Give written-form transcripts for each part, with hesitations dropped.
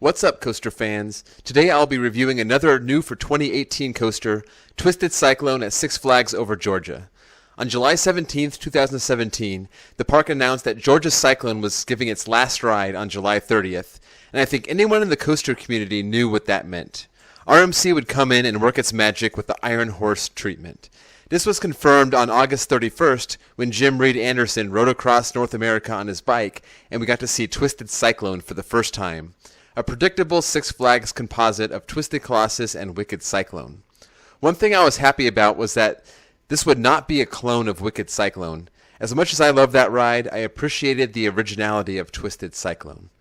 What's up, coaster fans? Today I'll be reviewing another new for 2018 coaster, Twisted Cyclone at Six Flags Over Georgia. On July 17, 2017, the park announced that Georgia Cyclone was giving its last ride on July 30th, and I think anyone in the coaster community knew what that meant. RMC would come in and work its magic with the Iron Horse treatment. This was confirmed on August 31st when Jim Reed Anderson rode across North America on his bike, and we got to see Twisted Cyclone for the first time. A predictable Six Flags composite of Twisted Colossus and Wicked Cyclone. One thing I was happy about was that this would not be a clone of Wicked Cyclone. As much as I love that ride, I appreciated the originality of Twisted Cyclone.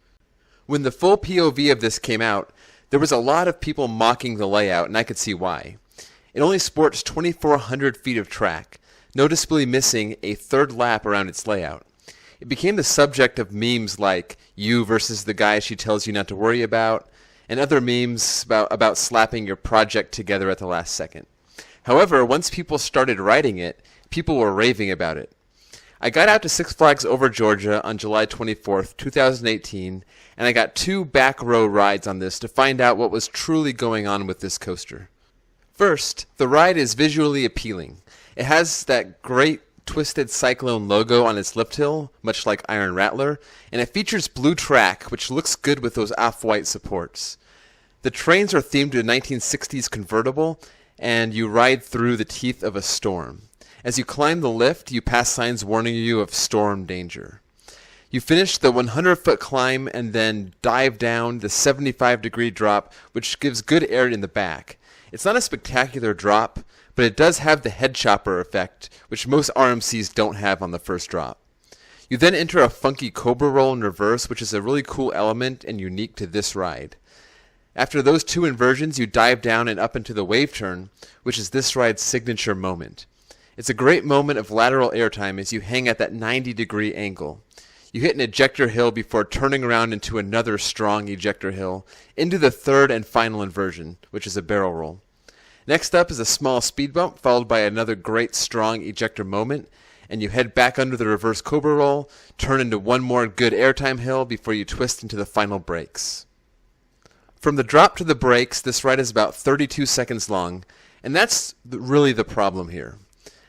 When the full POV of this came out, there was a lot of people mocking the layout, and I could see why. It only sports 2,400 feet of track, noticeably missing a third lap around its layout. It became the subject of memes like "you versus the guy she tells you not to worry about," and other memes about slapping your project together at the last second. However, once people started writing it, people were raving about it. I got out to Six Flags Over Georgia on July 24th, 2018, and I got 2 back row rides on this to find out what was truly going on with this coaster. First, the ride is visually appealing. It has that great Twisted Cyclone logo on its lift hill, much like Iron Rattler, and it features blue track, which looks good with those off-white supports. The trains are themed to a 1960s convertible, and you ride through the teeth of a storm. As you climb the lift, you pass signs warning you of storm danger. You finish the 100-foot climb and then dive down the 75-degree drop, which gives good air in the back. It's not a spectacular drop, but it does have the head chopper effect, which most RMCs don't have on the first drop. You then enter a funky cobra roll in reverse, which is a really cool element and unique to this ride. After those 2 inversions, you dive down and up into the wave turn, which is this ride's signature moment. It's a great moment of lateral airtime as you hang at that 90-degree angle. You hit an ejector hill before turning around into another strong ejector hill, into the third and final inversion, which is a barrel roll. Next up is a small speed bump, followed by another great strong ejector moment, and you head back under the reverse cobra roll, turn into one more good airtime hill before you twist into the final brakes. From the drop to the brakes, this ride is about 32 seconds long, and that's really the problem here.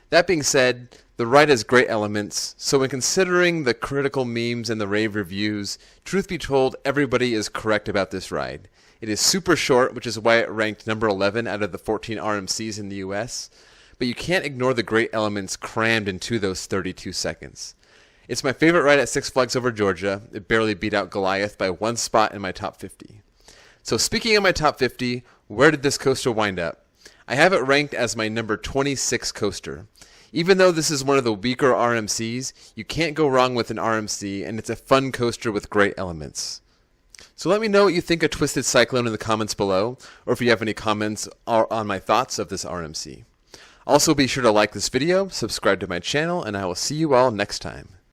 That being said, the ride has great elements, so when considering the critical memes and the rave reviews, truth be told, everybody is correct about this ride. It is super short, which is why it ranked number 11 out of the 14 RMCs in the US, but you can't ignore the great elements crammed into those 32 seconds. It's my favorite ride at Six Flags Over Georgia. It barely beat out Goliath by 1 spot in my top 50. So speaking of my top 50, where did this coaster wind up? I have it ranked as my number 26 coaster. Even though this is one of the weaker RMCs, you can't go wrong with an RMC, and it's a fun coaster with great elements. So let me know what you think of Twisted Cyclone in the comments below, or if you have any comments on my thoughts of this RMC. Also be sure to like this video, subscribe to my channel, and I will see you all next time.